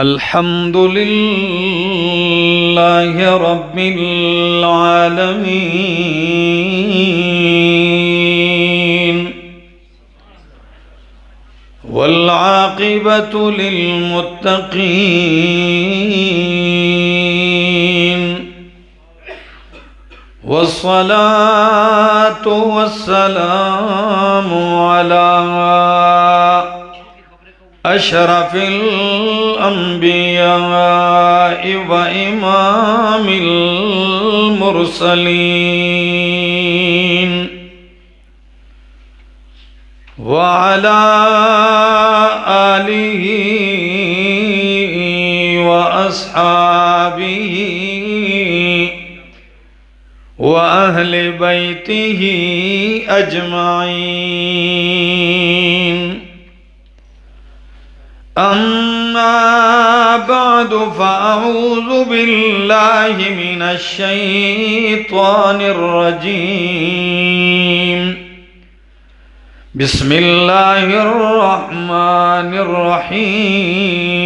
الحمد لله رب العالمين والعاقبة للمتقين والصلاة والسلام على أشرف الأنبياء وإمام المرسلين وعلى آله وأصحابه وأهل بيته أجمعين. أما بعد فأعوذ بالله من الشيطان الرجيم. بسم الله الرحمن الرحيم.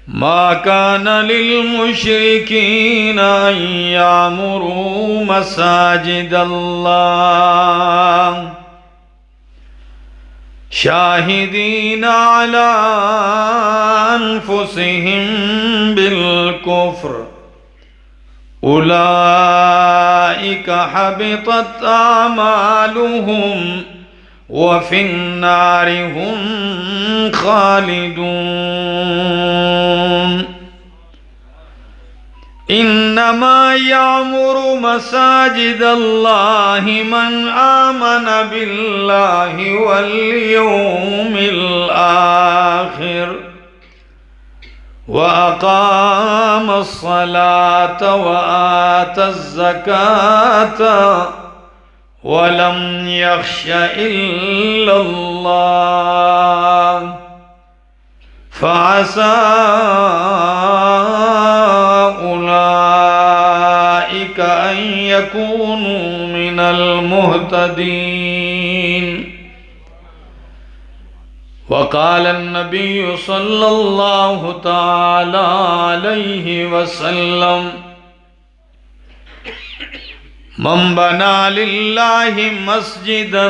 ما كان للمشركين أن يعمروا مساجد الله شاهدين على أنفسهم بالكفر أولئك حبطت أعمالهم وفي النار هم خالدون. إنما يعمر مساجد الله من آمن بالله واليوم الآخر وأقام الصلاة وآتى الزكاة ولم يخش إلا الله فعسى أولئك أن يكونوا من المهتدين. وقال النبي صلى الله تعالى عليه وسلم: من بنى لله مسجدا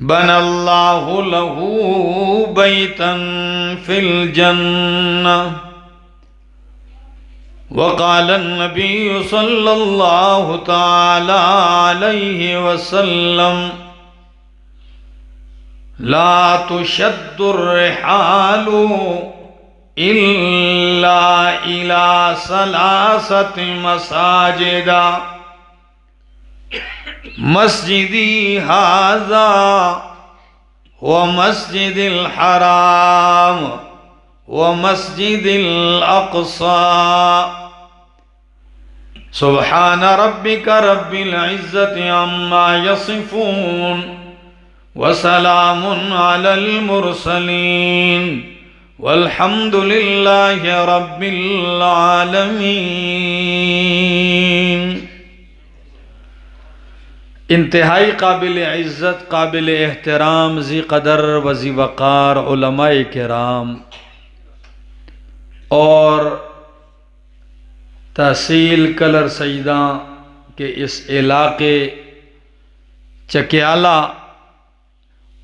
بنى الله له بيتا في الجنة. وقال النبي صلى الله تعالى عليه وسلم: لا تشد الرحال إلا إلى 3 مساجد مسجدي هذا ومسجد الحرام ومسجد الأقصى. سبحان ربك رب العزة عما يصفون وسلام على المرسلين والحمد لله رب العالمین. انتہائی قابل عزت، قابل احترام، ذی قدر و ذی وقار علماء کرام اور تحصیل کلر سیداں کے اس علاقے چکیالہ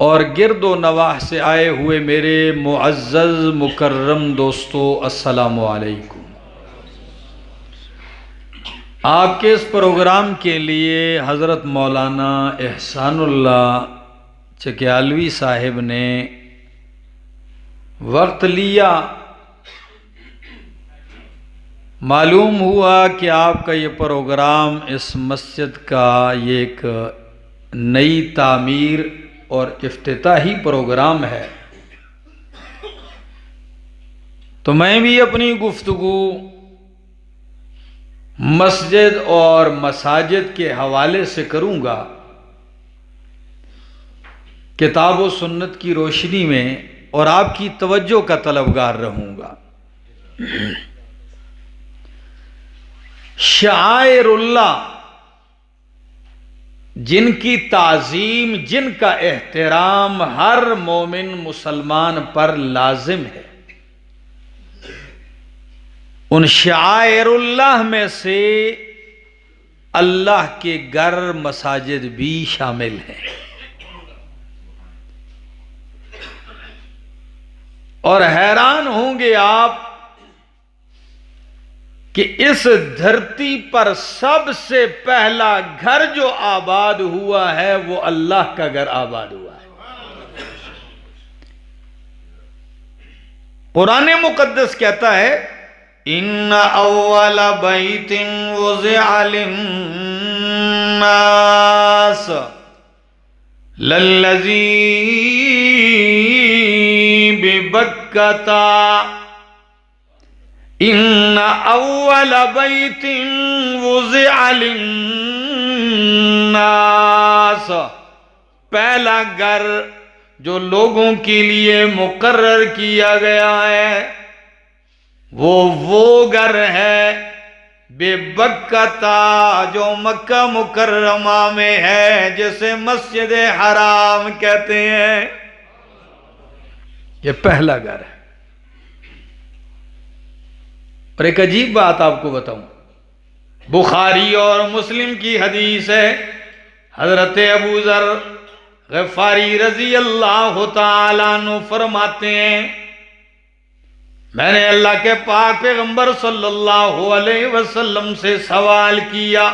اور گرد و نواح سے آئے ہوئے میرے معزز مکرم دوستو، السلام علیکم. آپ کے اس پروگرام کے لیے حضرت مولانا احسان اللہ چکیالوی صاحب نے وقت لیا. معلوم ہوا کہ آپ کا یہ پروگرام اس مسجد کا یہ ایک نئی تعمیر اور افتتاحی پروگرام ہے، تو میں بھی اپنی گفتگو مسجد اور مساجد کے حوالے سے کروں گا، کتاب و سنت کی روشنی میں، اور آپ کی توجہ کا طلبگار رہوں گا. شعائر اللہ جن کی تعظیم، جن کا احترام ہر مومن مسلمان پر لازم ہے. ان شعائر اللہ میں سے اللہ کے گھر مساجد بھی شامل ہیں. اور حیران ہوں گے آپ کہ اس دھرتی پر سب سے پہلا گھر جو آباد ہوا ہے وہ اللہ کا گھر آباد ہوا ہے. قرآن مقدس کہتا ہے ان اول بیت وضع للناس للذی ببکۃ ان اول بیت وضع للناس، پہلا گھر جو لوگوں کے لیے مقرر کیا گیا ہے وہ گھر ہے بے بکتا، جو مکہ مکرمہ میں ہے، جسے مسجد حرام کہتے ہیں. یہ پہلا گھر ہے. اور ایک عجیب بات آپ کو بتاؤں، بخاری اور مسلم کی حدیث ہے، حضرت ابو ذر غفاری رضی اللہ تعالیٰ عنہ فرماتے ہیں میں نے اللہ کے پاک پیغمبر صلی اللہ علیہ وسلم سے سوال کیا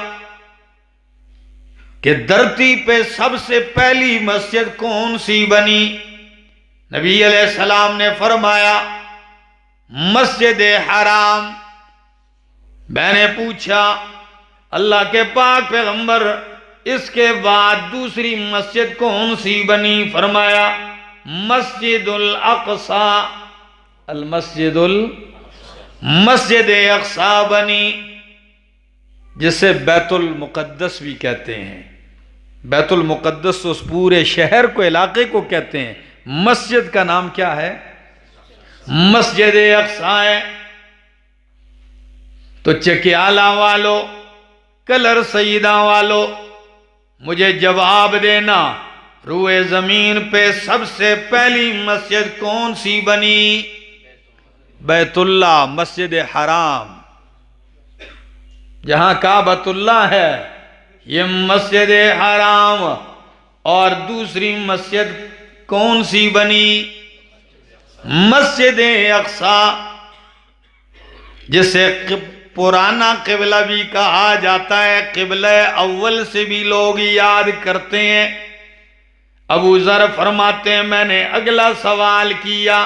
کہ دھرتی پہ سب سے پہلی مسجد کون سی بنی؟ نبی علیہ السلام نے فرمایا مسجد حرام. میں نے پوچھا اللہ کے پاک پیغمبر اس کے بعد دوسری مسجد کون سی بنی؟ فرمایا مسجد الاقصی، مسجد اقصی بنی، جسے بیت المقدس بھی کہتے ہیں. بیت المقدس اس پورے شہر کو، علاقے کو کہتے ہیں. مسجد کا نام کیا ہے؟ مسجد اقصی ہے. تو چکیالہ والو، کلر سیدہ والو، مجھے جواب دینا، روئے زمین پہ سب سے پہلی مسجد کون سی بنی؟ بیت اللہ، مسجد حرام، جہاں کعبۃ اللہ ہے، یہ مسجد حرام. اور دوسری مسجد کون سی بنی؟ مسجد اقصی، جسے پرانا قبلہ بھی کہا جاتا ہے، قبلہ اول سے بھی لوگ یاد کرتے ہیں. ابو ذر فرماتے ہیں میں نے اگلا سوال کیا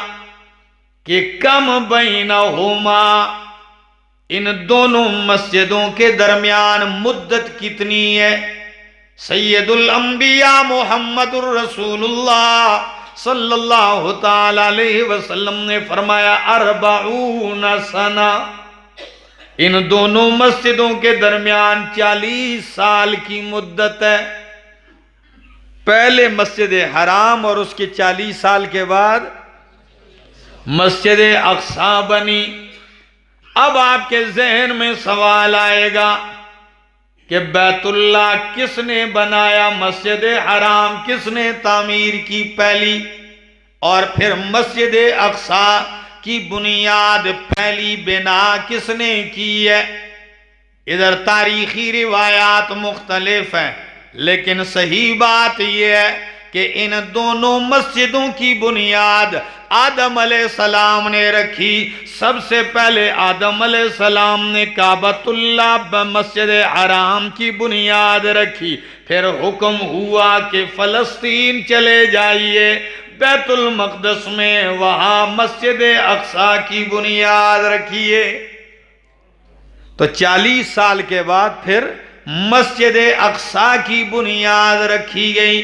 کہ کم بینہما، ان دونوں مسجدوں کے درمیان مدت کتنی ہے؟ سید الانبیاء محمد الرسول اللہ صلی اللہ تعالی علیہ وسلم نے فرمایا 40 سنہ. ان دونوں مسجدوں کے درمیان 40 سال کی مدت ہے. پہلے مسجد حرام اور اس کے 40 سال کے بعد مسجد اقصی بنی. اب آپ کے ذہن میں سوال آئے گا کہ بیت اللہ کس نے بنایا، مسجد حرام کس نے تعمیر کی پہلی، اور پھر مسجد اقصی کی بنیاد پہلی بنا کس نے کی ہے؟ ادھر تاریخی روایات مختلف ہیں، لیکن صحیح بات یہ ہے کہ ان دونوں مسجدوں کی بنیاد آدم علیہ السلام نے رکھی. سب سے پہلے آدم علیہ السلام نے کعبۃ اللہ مسجد حرام کی بنیاد رکھی. پھر حکم ہوا کہ فلسطین چلے جائیے بیت المقدس میں، وہاں مسجد اقصی کی بنیاد رکھیے. تو 40 سال کے بعد پھر مسجد اقصی کی بنیاد رکھی گئی.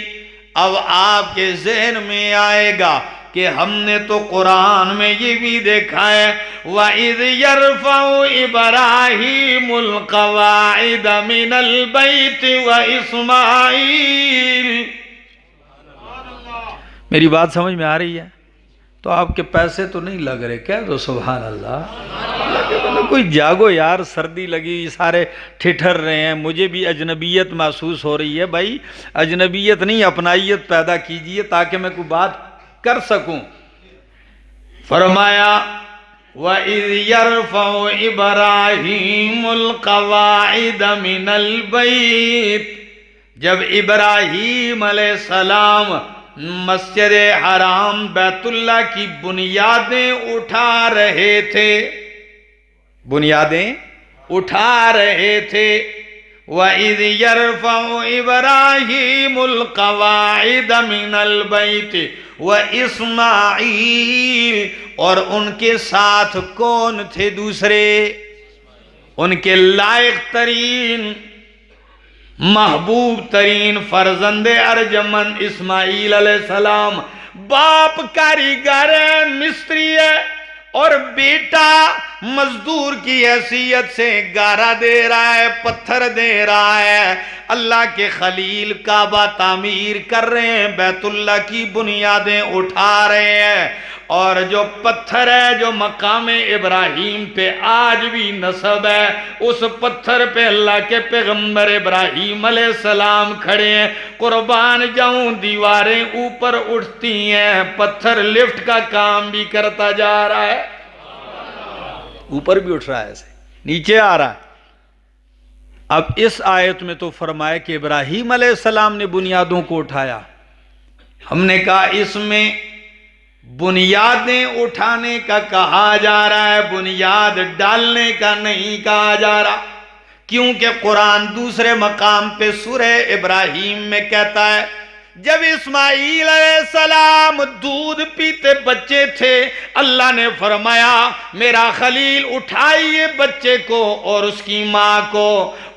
اب آپ کے ذہن میں آئے گا کہ ہم نے تو قرآن میں یہ بھی دیکھا ہے وَإِذْ يَرْفَعُ إِبْرَاهِيمُ الْقَوَاعِدَ مِنَ الْبَيْتِ وَإِسْمَاعِيلُ. میری بات سمجھ میں آ رہی ہے؟ تو آپ کے پیسے تو نہیں لگ رہے، کہہ دو سبحان اللہ. کوئی جاگو یار، سردی لگی، سارے ٹھٹھر رہے ہیں، مجھے بھی اجنبیت محسوس ہو رہی ہے۔ بھائی اجنبیت نہیں، اپنائیت پیدا کیجئے تاکہ میں کوئی بات کر سکوں۔ فرمایا وَإِذْ يَرْفَعُ إِبْرَاهِيمُ الْقَوَاعِدَ مِنَ الْبَيْتِ، جب ابراہیم علیہ السلام مسجد حرام بیت اللہ کی بنیادیں اٹھا رہے تھے، بنیادیں اٹھا رہے تھے، وَإِذْ يَرْفَعُ إِبْرَاهِيمُ الْقَوَاعِدَ مِنَ الْبَيْتِ وَإِسْمَاعِيلُ، اور ان کے ساتھ کون تھے دوسرے؟ ان کے لائق ترین، محبوب ترین فرزند ارجمند اسماعیل علیہ السلام۔ باپ کاریگر ہے، مستری ہے، اور بیٹا مزدور کی حیثیت سے گارا دے رہا ہے، پتھر دے رہا ہے۔ اللہ کے خلیل کعبہ تعمیر کر رہے ہیں، بیت اللہ کی بنیادیں اٹھا رہے ہیں، اور جو پتھر ہے جو مقام ابراہیم پہ آج بھی نصب ہے، اس پتھر پہ اللہ کے پیغمبر ابراہیم علیہ السلام کھڑے ہیں۔ قربان جاؤں، دیواریں اوپر اٹھتی ہیں، پتھر لفٹ کا کام بھی کرتا جا رہا ہے، اوپر بھی اٹھ رہا ہے، ایسے نیچے آ رہا ہے۔ اب اس آیت میں تو فرمایا کہ ابراہیم علیہ السلام نے بنیادوں کو اٹھایا۔ ہم نے کہا اس میں بنیادیں اٹھانے کا کہا جا رہا ہے، بنیاد ڈالنے کا نہیں کہا جا رہا، کیونکہ قرآن دوسرے مقام پہ سورہ ابراہیم میں کہتا ہے جب اسماعیل علیہ السلام دودھ پیتے بچے تھے، اللہ نے فرمایا میرا خلیل اٹھائیے بچے کو اور اس کی ماں کو،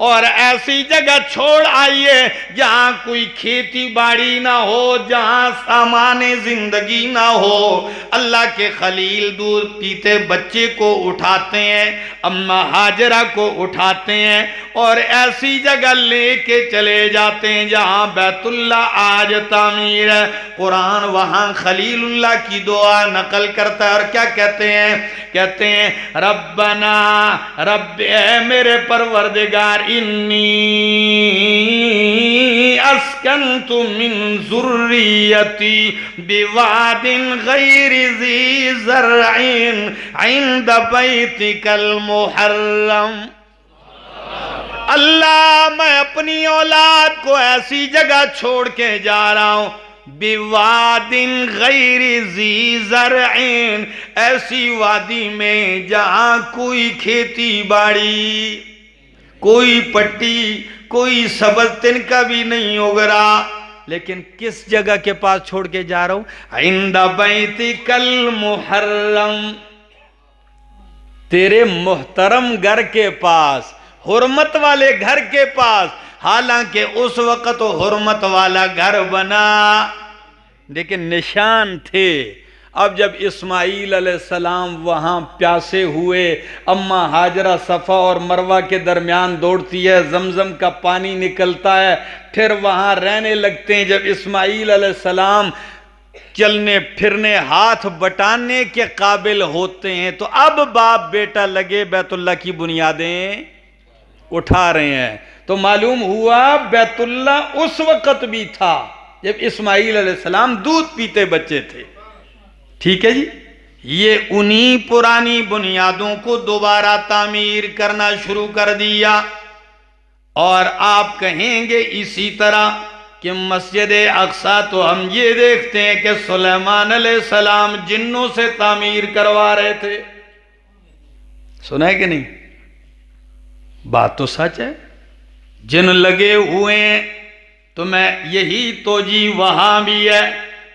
اور ایسی جگہ چھوڑ آئیے جہاں کوئی کھیتی باڑی نہ ہو، جہاں سامان زندگی نہ ہو۔ اللہ کے خلیل دودھ پیتے بچے کو اٹھاتے ہیں، اماں ہاجرہ کو اٹھاتے ہیں، اور ایسی جگہ لے کے چلے جاتے ہیں جہاں بیت اللہ آج تعمیر ہے۔ قرآن وہاں خلیل اللہ کی دعا نقل کرتا ہے، اور کیا کہتے ہیں؟ کہتے ہیں ربنا رب، اے میرے پروردگار، انی اسکنت من ذریتی بواد غیر ذی زرع عند بیتک المحرم۔ اللہ میں اپنی اولاد کو ایسی جگہ چھوڑ کے جا رہا ہوں، بواد غیر ذی زرع، ایسی وادی میں جہاں کوئی کھیتی باڑی، کوئی پٹی، کوئی سبز تن کا بھی نہیں اگ رہا، لیکن کس جگہ کے پاس چھوڑ کے جا رہا ہوں؟ عند بیتک المحرم، تیرے محترم گھر کے پاس، حرمت والے گھر کے پاس۔ حالانکہ اس وقت حرمت والا گھر بنا، لیکن نشان تھے۔ اب جب اسماعیل علیہ السلام وہاں پیاسے ہوئے، اماں ہاجرہ صفا اور مروہ کے درمیان دوڑتی ہے، زمزم کا پانی نکلتا ہے، پھر وہاں رہنے لگتے ہیں۔ جب اسماعیل علیہ السلام چلنے پھرنے ہاتھ بٹانے کے قابل ہوتے ہیں، تو اب باپ بیٹا لگے بیت اللہ کی بنیادیں اٹھا رہے ہیں۔ تو معلوم ہوا بیت اللہ اس وقت بھی تھا جب اسماعیل علیہ السلام دودھ پیتے بچے تھے۔ ٹھیک ہے جی، یہ انہی پرانی بنیادوں کو دوبارہ تعمیر کرنا شروع کر دیا۔ اور آپ کہیں گے اسی طرح کہ مسجد اقصی تو ہم یہ دیکھتے ہیں کہ سلیمان علیہ السلام جنوں سے تعمیر کروا رہے تھے، سنا ہے کہ نہیں؟ بات تو سچ ہے، جن لگے ہوئے ہیں۔ تو میں یہی توجیہ وہاں بھی ہے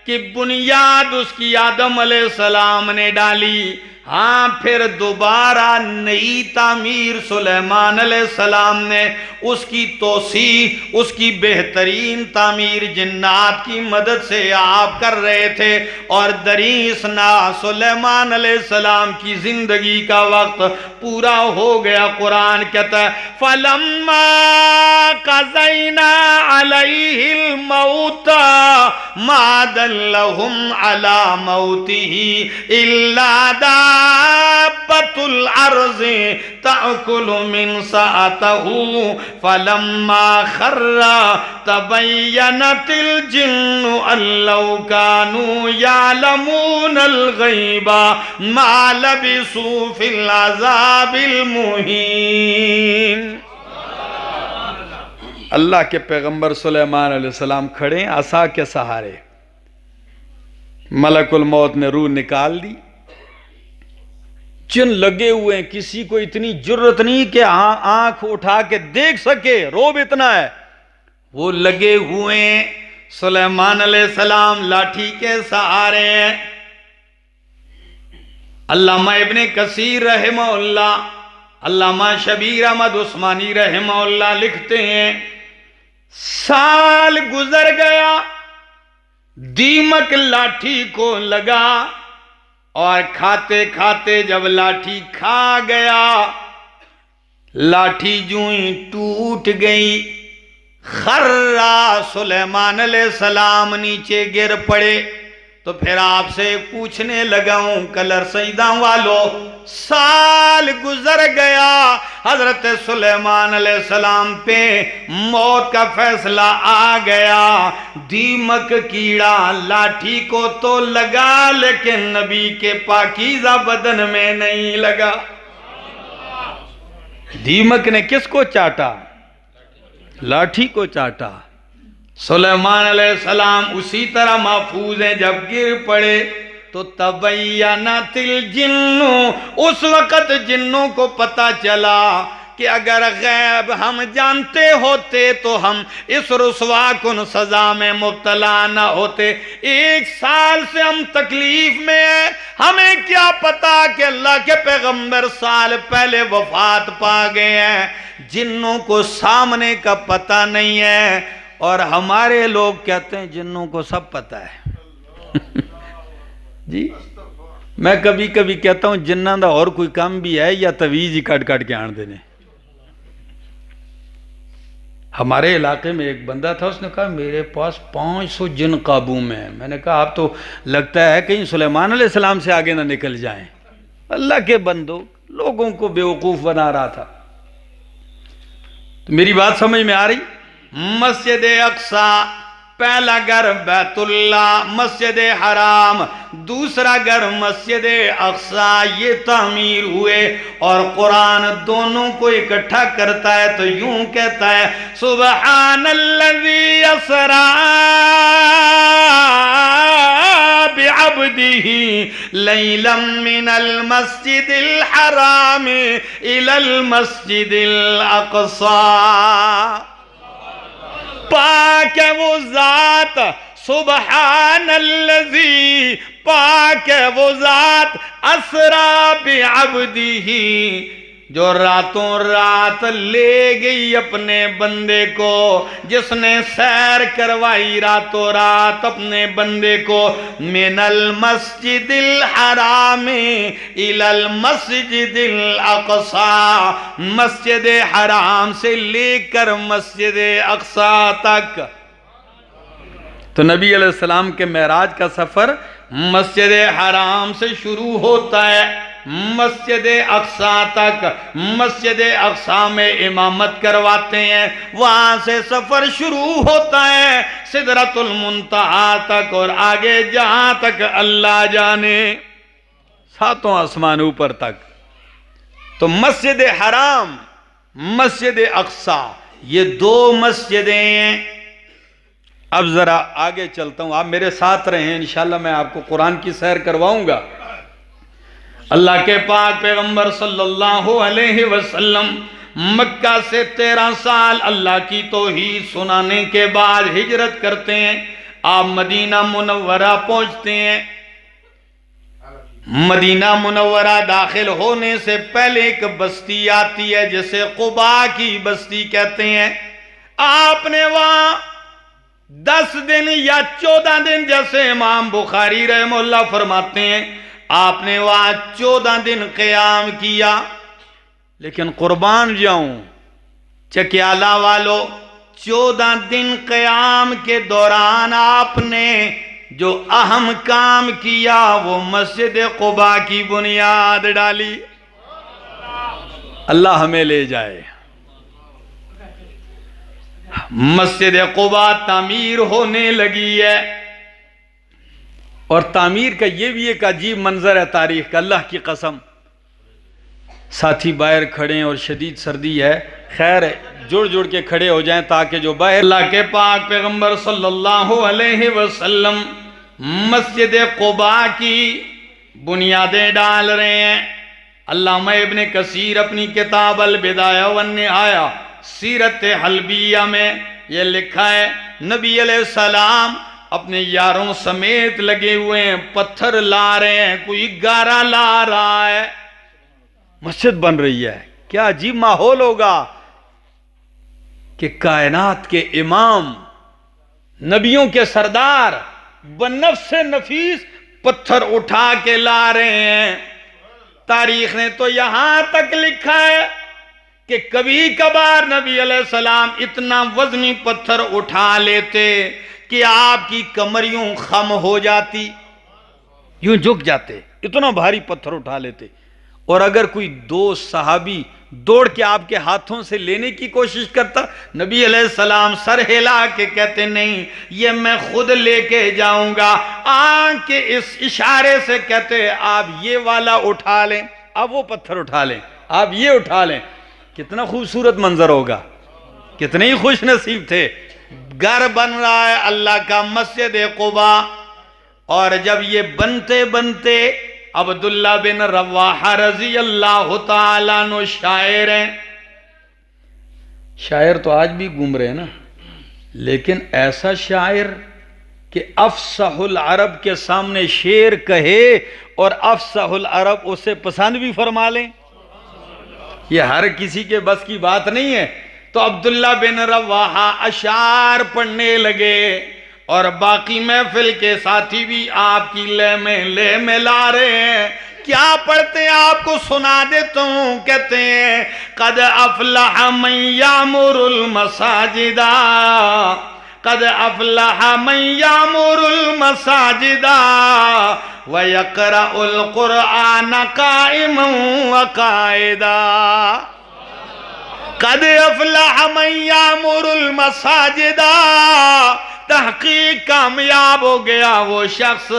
کہ بنیاد اس کی آدم علیہ السلام نے ڈالی، ہاں پھر دوبارہ نئی تعمیر سلیمان علیہ السلام نے، اس کی توسیع، اس کی بہترین تعمیر جنات کی مدد سے آپ کر رہے تھے۔ اور دریس نا سلیمان علیہ السلام کی زندگی کا وقت پورا ہو گیا۔ قرآن کہتا ہے فَلَمَّا قَضَيْنَا عَلَيْهِ الْمَوْتَ مَا دَلَّهُمْ عَلَى مَوْتِهِ إِلَّا دَابَّةٌ دابۃ الارض تأکل من سأتہ فلما خر تبینت الجن ان لو كانوا يعلمون الغیب ما لبثوا فی العذاب المہین۔ اللہ کے پیغمبر سلیمان علیہ السلام کھڑے ہیں عصا کے سہارے، ملک الموت نے روح نکال دی، جن لگے ہوئے ہیں، کسی کو اتنی جرت نہیں کہ آنکھ اٹھا کے دیکھ سکے، روب اتنا ہے، وہ لگے ہوئے ہیں، سلیمان علیہ السلام لاٹھی کے سہارے ہیں۔ علامہ ابن کثیر رحمہ اللہ، علامہ شبیر احمد عثمانی رحمہ اللہ لکھتے ہیں سال گزر گیا، دیمک لاٹھی کو لگا اور کھاتے کھاتے جب لاٹھی کھا گیا، لاٹھی جوں ہی ٹوٹ گئی، خرّا سلیمان علیہ السلام نیچے گر پڑے۔ تو پھر آپ سے پوچھنے لگا ہوں کلر سیدہ والو، سال گزر گیا، حضرت سلیمان علیہ السلام پہ موت کا فیصلہ آ گیا، دیمک کیڑا لاٹھی کو تو لگا لیکن نبی کے پاکیزہ بدن میں نہیں لگا۔ دیمک نے کس کو چاٹا؟ لاٹھی کو چاٹا۔ سلیمان علیہ السلام اسی طرح محفوظ ہیں، جب گر پڑے تو تبینت الجن، اس وقت جنوں کو پتا چلا کہ اگر غیب ہم جانتے ہوتے تو ہم اس رسوا کن سزا میں مبتلا نہ ہوتے۔ 1 سال سے ہم تکلیف میں ہیں، ہمیں کیا پتا کہ اللہ کے پیغمبر سال پہلے وفات پا گئے ہیں۔ جنوں کو سامنے کا پتا نہیں ہے، اور ہمارے لوگ کہتے ہیں جنوں کو سب پتا ہے۔ جی میں کبھی کبھی کہتا ہوں جنہاں دا اور کوئی کام بھی ہے یا تویز ہی کٹ کٹ کے آن دینے۔ ہمارے علاقے میں ایک بندہ تھا، اس نے کہا میرے پاس 500 جن قابو میں ہیں۔ میں نے کہا آپ تو لگتا ہے کہیں سلیمان علیہ السلام سے آگے نہ نکل جائیں۔ اللہ کے بندو، لوگوں کو بیوقوف بنا رہا تھا۔ تو میری بات سمجھ میں آ رہی؟ مسجد اقصی پہلا گھر بیت اللہ، مسجد حرام دوسرا گھر مسجد اقصی، یہ تعمیر ہوئے، اور قرآن دونوں کو اکٹھا کرتا ہے تو یوں کہتا ہے سبحان الذی اسریٰ بعبدہ لیلا من المسجد الحرام الی المسجد الاقصی۔ پاک ہے وہ ذات، سبحان الذی، پاک ہے وہ ذات اسریٰ بعبدہ، جو راتوں رات لے گئی اپنے بندے کو، جس نے سیر کروائی راتوں رات اپنے بندے کو، من المسجد الحرام الی المسجد الاقصی، مسجد حرام سے لے کر مسجد اقصی تک۔ تو نبی علیہ السلام کے معراج کا سفر مسجد حرام سے شروع ہوتا ہے، مسجد اقصی تک، مسجد اقصی میں امامت کرواتے ہیں، وہاں سے سفر شروع ہوتا ہے سدرۃ المنتہا تک، اور آگے جہاں تک اللہ جانے، 7 آسمان اوپر تک۔ تو مسجد حرام، مسجد اقصی، یہ 2 مسجدیں ہیں۔ اب ذرا آگے چلتا ہوں، آپ میرے ساتھ رہیں، انشاءاللہ میں آپ کو قرآن کی سیر کرواؤں گا۔ اللہ کے پاک پیغمبر صلی اللہ علیہ وسلم مکہ سے 13 سال اللہ کی توحید سنانے کے بعد ہجرت کرتے ہیں، آپ مدینہ منورہ پہنچتے ہیں۔ مدینہ منورہ داخل ہونے سے پہلے ایک بستی آتی ہے جسے قباء کی بستی کہتے ہیں۔ آپ نے وہاں 10 دن یا 14 دن، جیسے امام بخاری رحمہ اللہ فرماتے ہیں، آپ نے وہاں 14 دن قیام کیا۔ لیکن قربان جاؤں چکیالہ والو، 14 دن قیام کے دوران آپ نے جو اہم کام کیا وہ مسجد قباء کی بنیاد ڈالی۔ اللہ ہمیں لے جائے۔ مسجد قباء تعمیر ہونے لگی ہے، اور تعمیر کا یہ بھی ایک عجیب منظر ہے تاریخ کا، اللہ کی قسم۔ ساتھی باہر کھڑے ہیں اور شدید سردی ہے، خیر جڑ جڑ کے کھڑے ہو جائیں تاکہ جو باہر۔ اللہ کے پاک پیغمبر صلی اللہ علیہ وسلم مسجد قباء کی بنیادیں ڈال رہے ہیں۔ علامہ ابن کثیر اپنی کتاب البدایہ والنہایہ سیرت حلبیہ میں یہ لکھا ہے، نبی علیہ السلام اپنے یاروں سمیت لگے ہوئے ہیں، پتھر لا رہے ہیں، کوئی گارا لا رہا ہے، مسجد بن رہی ہے۔ کیا عجیب ماحول ہوگا کہ کائنات کے امام، نبیوں کے سردار بنفس نفیس پتھر اٹھا کے لا رہے ہیں۔ تاریخ نے تو یہاں تک لکھا ہے کہ کبھی کبھار نبی علیہ السلام اتنا وزنی پتھر اٹھا لیتے کہ آپ کی کمر یوں خم ہو جاتی، یوں جھک جاتے، اتنا بھاری پتھر اٹھا لیتے۔ اور اگر کوئی دو صحابی دوڑ کے آپ کے ہاتھوں سے لینے کی کوشش کرتا، نبی علیہ السلام سر ہلا کے کہتے نہیں، یہ میں خود لے کے جاؤں گا۔ آنکھ کے اس اشارے سے کہتے آپ یہ والا اٹھا لیں، آپ وہ پتھر اٹھا لیں، آپ یہ اٹھا لیں۔ کتنا خوبصورت منظر ہوگا، کتنے ہی خوش نصیب تھے۔ گھر بن رہا ہے اللہ کا، مسجد قباء، اور جب یہ بنتے بنتے عبداللہ بن رواحہ رضی اللہ تعالیٰ عنہ شاعر ہیں۔ شاعر تو آج بھی گھوم رہے ہیں نا، لیکن ایسا شاعر کہ افصح العرب کے سامنے شعر کہے اور افصح العرب اسے پسند بھی فرما لیں، یہ ہر کسی کے بس کی بات نہیں ہے۔ تو عبداللہ بن رواحہ اشعار پڑھنے لگے، اور باقی محفل کے ساتھی بھی آپ کی لے میں لا رہے ہیں۔ کیا پڑھتے ہیں آپ کو سنا دیتا ہوں، کہتے ہیں قد افلح من یامر المساجد، قد افلح من یامر المساجد ویقرأ القرآن قائما وقائدا۔ قد افلح من یامر المساجد، تحقیق کامیاب ہو گیا وہ شخص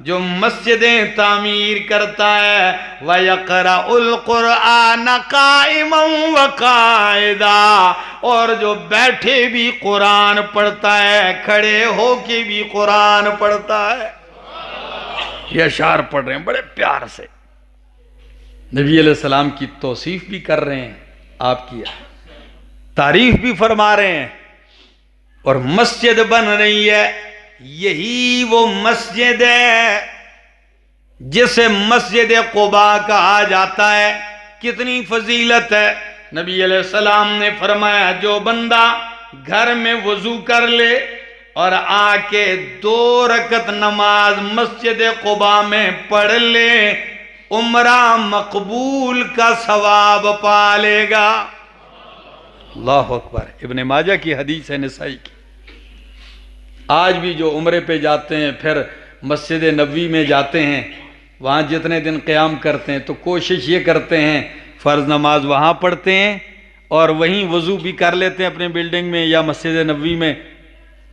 جو مسجدیں تعمیر کرتا ہے، وَيَقْرَأُ الْقُرْآنَ قَائِمًا وَقَائِدًا، اور جو بیٹھے بھی قرآن پڑھتا ہے، کھڑے ہو کے بھی قرآن پڑھتا ہے۔ یہ اشعار پڑھ رہے ہیں بڑے پیار سے، نبی علیہ السلام کی توصیف بھی کر رہے ہیں، آپ کی تعریف بھی فرما رہے ہیں، اور مسجد بن رہی ہے۔ یہی وہ مسجد ہے جسے مسجد قباء کہا جاتا ہے۔ کتنی فضیلت ہے، نبی علیہ السلام نے فرمایا جو بندہ گھر میں وضو کر لے اور آ کے 2 رکعت نماز مسجد قباء میں پڑھ لے، عمرہ مقبول کا ثواب پا لے گا۔ اللہ اکبر۔ ابن ماجہ کی حدیث ہے، نسائی کی۔ آج بھی جو عمرے پہ جاتے ہیں پھر مسجد نبوی میں جاتے ہیں، وہاں جتنے دن قیام کرتے ہیں تو کوشش یہ کرتے ہیں فرض نماز وہاں پڑھتے ہیں اور وہیں وضو بھی کر لیتے ہیں اپنے بلڈنگ میں یا مسجد نبوی میں۔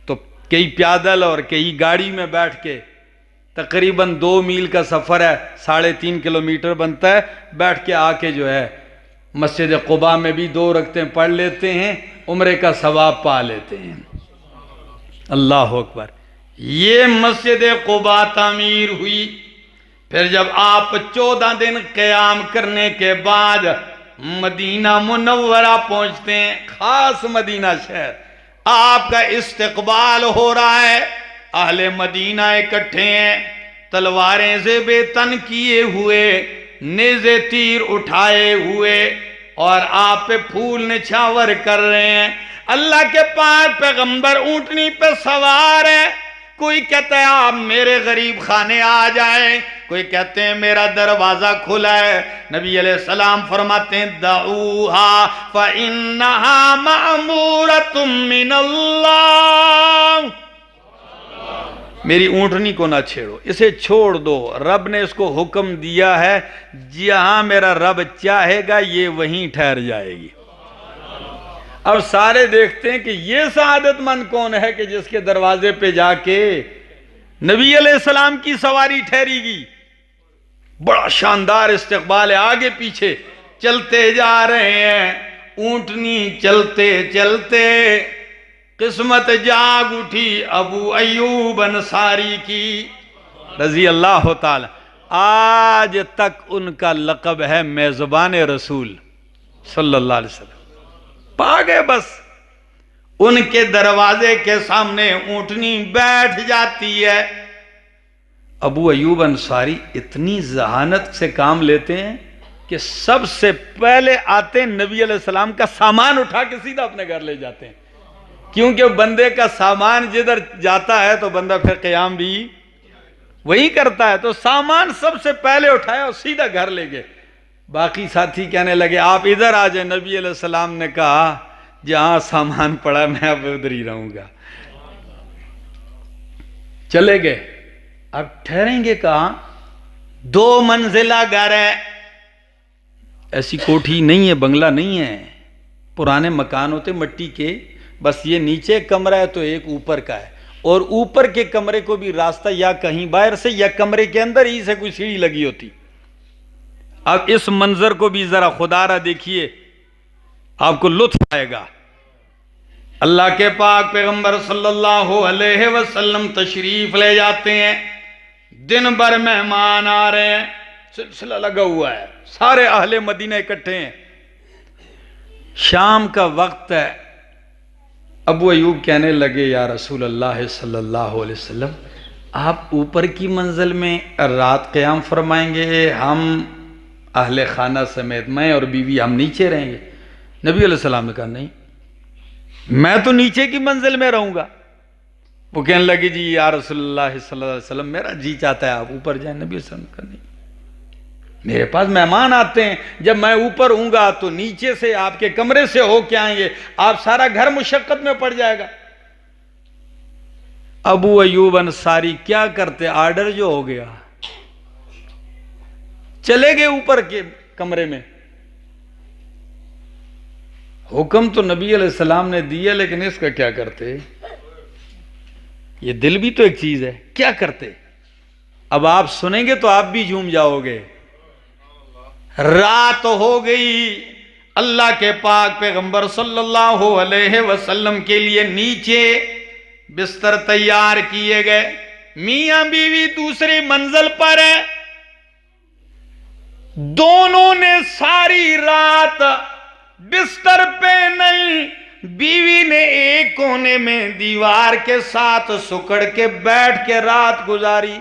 تو کئی پیادل اور کئی گاڑی میں بیٹھ کے، تقریباً 2 میل کا سفر ہے، 3.5 کلومیٹر بنتا ہے، بیٹھ کے آ کے جو ہے مسجد قباء میں بھی 2 رکعتیں پڑھ لیتے ہیں، عمرے کا ثواب پا لیتے ہیں۔ اللہ اکبر۔ یہ مسجد قباء تعمیر ہوئی، پھر جب آپ 14 دن قیام کرنے کے بعد مدینہ منورہ پہنچتے ہیں، خاص مدینہ شہر، آپ کا استقبال ہو رہا ہے، اہل مدینہ اکٹھے ہیں، تلواریں زیب تن کیے ہوئے، نیزے تیر اٹھائے ہوئے، اور آپ پہ پھول نچھاور کر رہے ہیں۔ اللہ کے پاک پیغمبر اونٹنی پہ سوار ہے، کوئی کہتا ہے آپ میرے غریب خانے آ جائیں، کوئی کہتے ہیں میرا دروازہ کھلا ہے۔ نبی علیہ السلام فرماتے ہیں دعوها فإنها مأمورة من اللہ، میری اونٹنی کو نہ چھیڑو، اسے چھوڑ دو، رب نے اس کو حکم دیا ہے، جہاں میرا رب چاہے گا یہ وہیں ٹھہر جائے گی۔ اب سارے دیکھتے ہیں کہ یہ سعادت مند کون ہے کہ جس کے دروازے پہ جا کے نبی علیہ السلام کی سواری ٹھہری گی۔ بڑا شاندار استقبال ہے، آگے پیچھے چلتے جا رہے ہیں، اونٹنی چلتے چلتے قسمت جاگ اٹھی ابو ایوب انصاری کی رضی اللہ تعالی۔ آج تک ان کا لقب ہے میزبان رسول صلی اللہ علیہ وسلم۔ پا گئے بس، ان کے دروازے کے سامنے اونٹنی بیٹھ جاتی ہے۔ ابو ایوب انصاری اتنی ذہانت سے کام لیتے ہیں کہ سب سے پہلے آتے ہیں نبی علیہ السلام کا سامان اٹھا کے سیدھا اپنے گھر لے جاتے ہیں، کیونکہ بندے کا سامان جدھر جاتا ہے تو بندہ پھر قیام بھی وہی کرتا ہے، تو سامان سب سے پہلے اٹھایا اور سیدھا گھر لے گئے۔ باقی ساتھی کہنے لگے آپ ادھر آ جائیں، نبی علیہ السلام نے کہا جہاں سامان پڑا میں اب ادھر ہی رہوں گا۔ چلے گئے، اب ٹھہریں گے کہاں؟ 2 منزلہ گھر ہے، ایسی کوٹھی نہیں ہے، بنگلہ نہیں ہے، پرانے مکان ہوتے مٹی کے، بس یہ نیچے ایک کمرہ ہے تو ایک اوپر کا ہے، اور اوپر کے کمرے کو بھی راستہ یا کہیں باہر سے یا کمرے کے اندر ہی سے کوئی سیڑھی لگی ہوتی۔ اب اس منظر کو بھی ذرا خدا را دیکھیے، آپ کو لطف آئے گا۔ اللہ کے پاک پیغمبر صلی اللہ علیہ وسلم تشریف لے جاتے ہیں، دن بھر مہمان آ رہے ہیں، سلسلہ لگا ہوا ہے، سارے اہل مدینہ اکٹھے ہیں، شام کا وقت ہے۔ ابو ایوب کہنے لگے یا رسول اللہ صلی اللہ علیہ وسلم، آپ اوپر کی منزل میں رات قیام فرمائیں گے، ہم اہل خانہ سمیت میں اور بیوی ہم نیچے رہیں گے؟ نبی علیہ السلام نے کہا نہیں، میں تو نیچے کی منزل میں رہوں گا۔ وہ کہنے لگے جی یا رسول اللہ صلی اللہ علیہ وسلم میرا جی چاہتا ہے آپ اوپر جائیں۔ نبی علیہ السلام نے کہا نہیں، میرے پاس مہمان آتے ہیں، جب میں اوپر ہوں گا تو نیچے سے آپ کے کمرے سے ہو کے آئیں گے، آپ سارا گھر مشقت میں پڑ جائے گا۔ ابو ایوب انصاری کیا کرتے، آرڈر جو ہو گیا، چلے گئے اوپر کے کمرے میں۔ حکم تو نبی علیہ السلام نے دیا، لیکن اس کا کیا کرتے؟ یہ دل بھی تو ایک چیز ہے، کیا کرتے؟ اب آپ سنیں گے تو آپ بھی جھوم جاؤ گے۔ رات ہو گئی، اللہ کے پاک پیغمبر صلی اللہ علیہ وسلم کے لیے نیچے بستر تیار کیے گئے، میاں بیوی دوسری منزل پر ہیں، دونوں نے ساری رات بستر پہ نہیں، بیوی نے ایک کونے میں دیوار کے ساتھ سکڑ کے بیٹھ کے رات گزاری،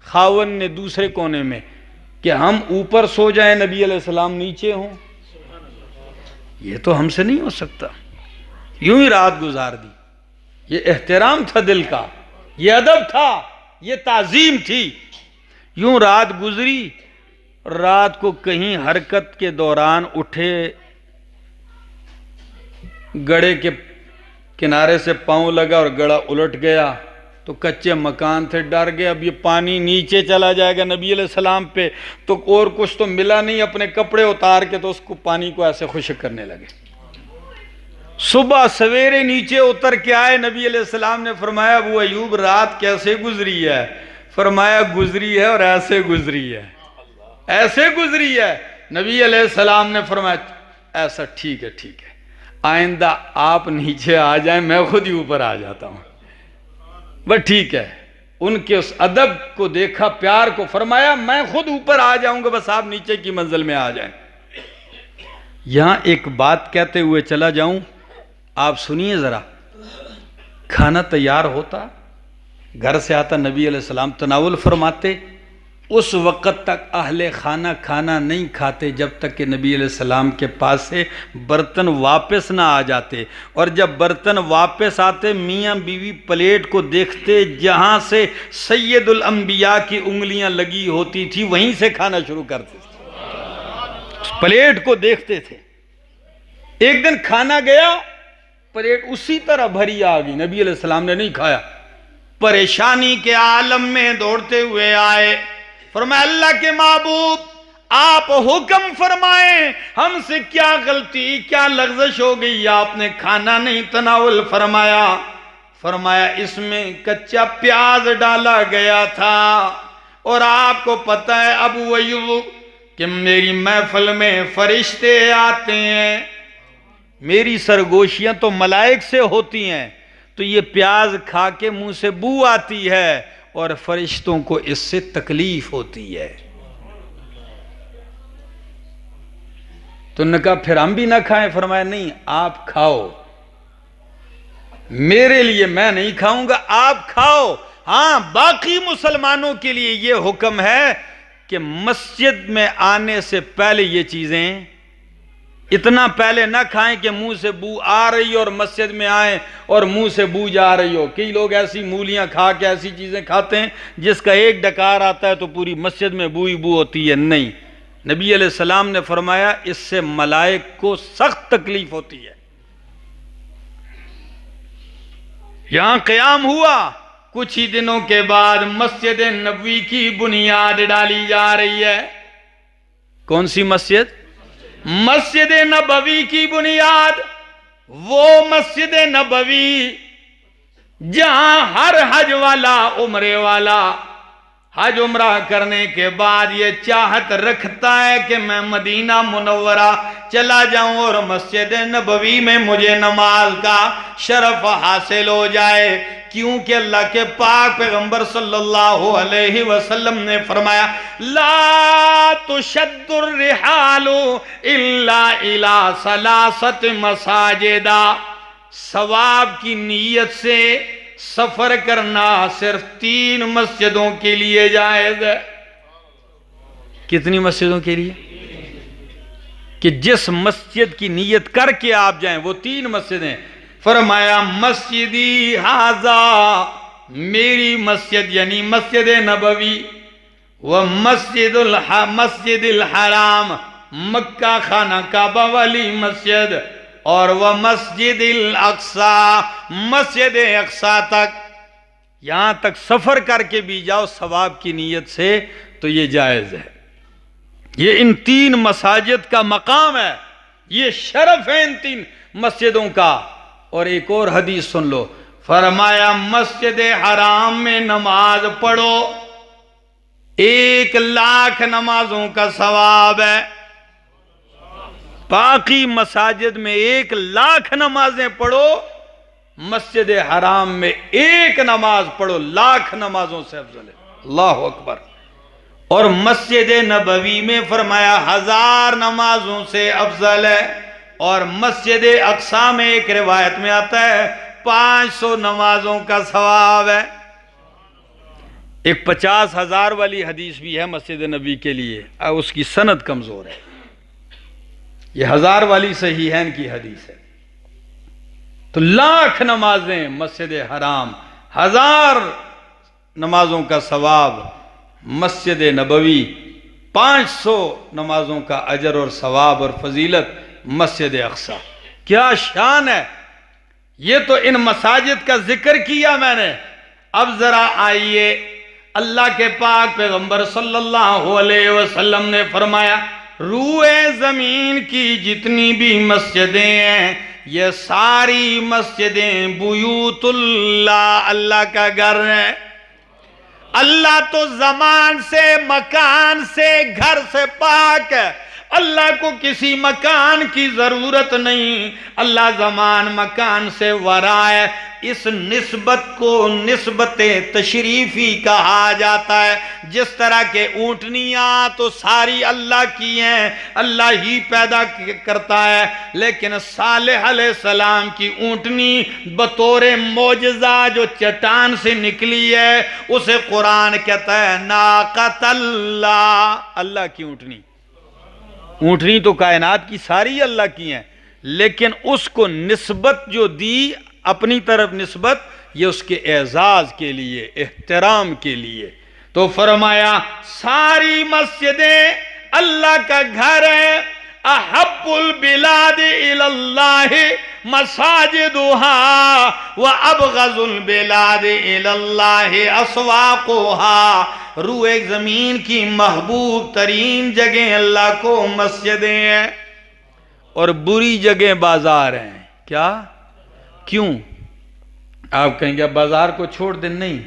خاون نے دوسرے کونے میں، کہ ہم اوپر سو جائیں نبی علیہ السلام نیچے ہوں، یہ تو ہم سے نہیں ہو سکتا۔ یوں ہی رات گزار دی۔ یہ احترام تھا دل کا، یہ ادب تھا، یہ تعظیم تھی۔ یوں رات گزری، رات کو کہیں حرکت کے دوران اٹھے، گڑے کے کنارے سے پاؤں لگا اور گڑا الٹ گیا، تو کچے مکان تھے، ڈر گئے اب یہ پانی نیچے چلا جائے گا نبی علیہ السلام پہ، تو اور کچھ تو ملا نہیں، اپنے کپڑے اتار کے تو اس کو پانی کو ایسے خشک کرنے لگے۔ صبح سویرے نیچے اتر کے آئے، نبی علیہ السلام نے فرمایا ابو ایوب رات کیسے گزری ہے؟ فرمایا گزری ہے اور ایسے گزری ہے، ایسے گزری ہے۔ نبی علیہ السلام نے فرمایا ایسا ٹھیک ہے ٹھیک ہے، آئندہ آپ نیچے آ جائیں، میں خود ہی اوپر آ جاتا ہوں۔ بس ٹھیک ہے، ان کے اس ادب کو دیکھا، پیار کو، فرمایا میں خود اوپر آ جاؤں گا، بس آپ نیچے کی منزل میں آ جائیں۔ یہاں ایک بات کہتے ہوئے چلا جاؤں، آپ سنیے ذرا۔ کھانا تیار ہوتا، گھر سے آتا، نبی علیہ السلام تناول فرماتے، اس وقت تک اہل خانہ کھانا نہیں کھاتے جب تک کہ نبی علیہ السلام کے پاس سے برتن واپس نہ آ جاتے، اور جب برتن واپس آتے میاں بیوی پلیٹ کو دیکھتے، جہاں سے سید الانبیاء کی انگلیاں لگی ہوتی تھی وہیں سے کھانا شروع کرتے تھے، اس پلیٹ کو دیکھتے تھے۔ ایک دن کھانا گیا، پلیٹ اسی طرح بھری آ گئی، نبی علیہ السلام نے نہیں کھایا، پریشانی کے عالم میں دوڑتے ہوئے آئے، فرمایا اللہ کے محبوب آپ حکم فرمائیں، ہم سے کیا غلطی کیا لغزش ہو گئی، آپ نے کھانا نہیں تناول فرمایا۔ فرمایا اس میں کچا پیاز ڈالا گیا تھا، اور آپ کو پتہ ہے ابو ایوب کہ میری محفل میں فرشتے آتے ہیں، میری سرگوشیاں تو ملائک سے ہوتی ہیں، تو یہ پیاز کھا کے منہ سے بو آتی ہے اور فرشتوں کو اس سے تکلیف ہوتی ہے۔ تو نے کہا پھر ہم بھی نہ کھائیں؟ فرمایا نہیں آپ کھاؤ، میرے لیے میں نہیں کھاؤں گا، آپ کھاؤ۔ ہاں باقی مسلمانوں کے لیے یہ حکم ہے کہ مسجد میں آنے سے پہلے یہ چیزیں اتنا پہلے نہ کھائیں کہ منہ سے بو آ رہی ہو اور مسجد میں آئیں اور منہ سے بو جا رہی ہو۔ کئی لوگ ایسی مولیاں کھا کے ایسی چیزیں کھاتے ہیں جس کا ایک ڈکار آتا ہے تو پوری مسجد میں بو ہی بو ہوتی ہے۔ نہیں، نبی علیہ السلام نے فرمایا اس سے ملائک کو سخت تکلیف ہوتی ہے۔ یہاں قیام ہوا، کچھ ہی دنوں کے بعد مسجد نبوی کی بنیاد ڈالی جا رہی ہے۔ کون سی مسجد؟ مسجد نبوی کی بنیاد، وہ مسجد نبوی جہاں ہر حج والا عمرے والا حج عمرہ کرنے کے بعد یہ چاہت رکھتا ہے کہ میں مدینہ منورہ چلا جاؤں اور مسجد نبوی میں مجھے نماز کا شرف حاصل ہو جائے، کیونکہ اللہ کے پاک پیغمبر صلی اللہ علیہ وسلم نے فرمایا لا تشد الرحال الا الى ثلاثت مساجد، ثواب کی نیت سے سفر کرنا صرف 3 مسجدوں کے لیے جائز ہے۔ کتنی مسجدوں کے لیے؟ کہ جس مسجد کی نیت کر کے آپ جائیں وہ 3 مسجدیں۔ فرمایا مسجدی ھذا، میری مسجد یعنی مسجد نبوی، و مسجد الحرام، مکہ خانہ کعبہ والی مسجد، اور وہ مسجد الاقصی، مسجد اقصی تک، یہاں تک سفر کر کے بھی جاؤ ثواب کی نیت سے تو یہ جائز ہے۔ یہ ان 3 مساجد کا مقام ہے، یہ شرف ہے ان 3 مسجدوں کا۔ اور ایک اور حدیث سن لو، فرمایا مسجد حرام میں نماز پڑھو 1,00,000 نمازوں کا ثواب ہے، باقی مساجد میں 1,00,000 نمازیں پڑھو، مسجد حرام میں 1 نماز پڑھو 1,00,000 نمازوں سے افضل ہے۔ اللہ اکبر۔ اور مسجد نبوی میں فرمایا 1000 نمازوں سے افضل ہے، اور مسجد اقصی میں ایک روایت میں آتا ہے 500 نمازوں کا ثواب ہے۔ ایک 50,000 والی حدیث بھی ہے مسجد نبوی کے لیے، اس کی سند کمزور ہے، یہ 1000 والی صحیحین کی حدیث ہے۔ تو 1,00,000 نمازیں مسجد حرام، 1000 نمازوں کا ثواب مسجد نبوی، 500 نمازوں کا اجر اور ثواب اور فضیلت مسجد اقصی۔ کیا شان ہے! یہ تو ان مساجد کا ذکر کیا میں نے، اب ذرا آئیے اللہ کے پاک پیغمبر صلی اللہ علیہ وسلم نے فرمایا روئے زمین کی جتنی بھی مسجدیں ہیں یہ ساری مسجدیں بیوت اللہ، اللہ کا گھر ہے۔ اللہ تو زمان سے، مکان سے، گھر سے پاک ہے، اللہ کو کسی مکان کی ضرورت نہیں، اللہ زمان مکان سے ورا ہے۔ اس نسبت کو نسبت تشریفی کہا جاتا ہے۔ جس طرح کے اونٹنیاں تو ساری اللہ کی ہیں، اللہ ہی پیدا کرتا ہے، لیکن صالح علیہ السلام کی اونٹنی بطور معجزہ جو چٹان سے نکلی ہے اسے قرآن کہتا ہے ناقۃ اللہ، اللہ کی اونٹنی۔ اونٹنی تو کائنات کی ساری اللہ کی ہیں، لیکن اس کو نسبت جو دی اپنی طرف نسبت، یہ اس کے اعزاز کے لیے، احترام کے لیے۔ تو فرمایا ساری مسجدیں اللہ کا گھر ہے۔ احب البلاد الی اللہ مساجدها وابغض البلاد الی اللہ اسواقها، روئے زمین کی محبوب ترین جگہیں اللہ کو مسجدیں ہیں اور بری جگہ بازار ہیں. کیا؟ کیوں؟ آپ کہیں گے بازار کو چھوڑ دیں. نہیں،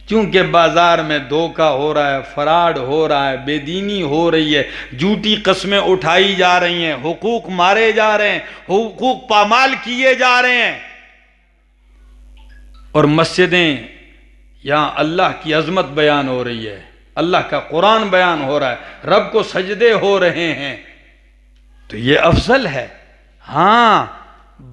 چونکہ بازار میں دھوکہ ہو رہا ہے، فراڈ ہو رہا ہے، بے دینی ہو رہی ہے، جھوٹی قسمیں اٹھائی جا رہی ہیں، حقوق مارے جا رہے ہیں، حقوق پامال کیے جا رہے ہیں. اور مسجدیں، یہاں اللہ کی عظمت بیان ہو رہی ہے، اللہ کا قرآن بیان ہو رہا ہے، رب کو سجدے ہو رہے ہیں، تو یہ افضل ہے. ہاں،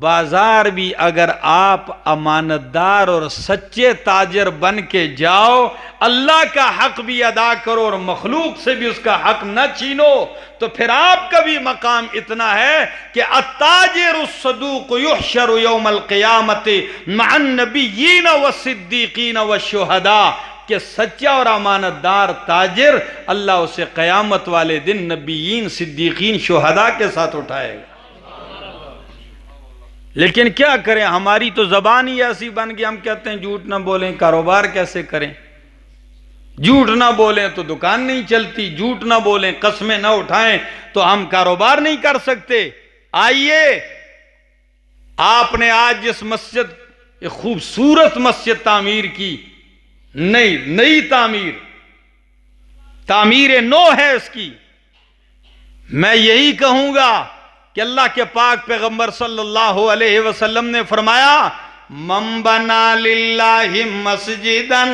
بازار بھی اگر آپ امانتدار اور سچے تاجر بن کے جاؤ، اللہ کا حق بھی ادا کرو اور مخلوق سے بھی اس کا حق نہ چھینو، تو پھر آپ کا بھی مقام اتنا ہے کہ التاجر الصدوق یحشر یوم القیامت مع النبیین والصدیقین والشہداء، کہ سچا اور امانتدار تاجر اللہ اسے قیامت والے دن نبیین، صدیقین، شہداء کے ساتھ اٹھائے گا. لیکن کیا کریں، ہماری تو زبان ہی ایسی بن گئی، ہم کہتے ہیں جھوٹ نہ بولیں کاروبار کیسے کریں، جھوٹ نہ بولیں تو دکان نہیں چلتی، جھوٹ نہ بولیں، قسمیں نہ اٹھائیں تو ہم کاروبار نہیں کر سکتے. آئیے، آپ نے آج جس مسجد، ایک خوبصورت مسجد تعمیر کی، نئی تعمیر نو ہے اس کی، میں یہی کہوں گا کہ اللہ کے پاک پیغمبر صلی اللہ علیہ وسلم نے فرمایا من بنا للہ مسجدا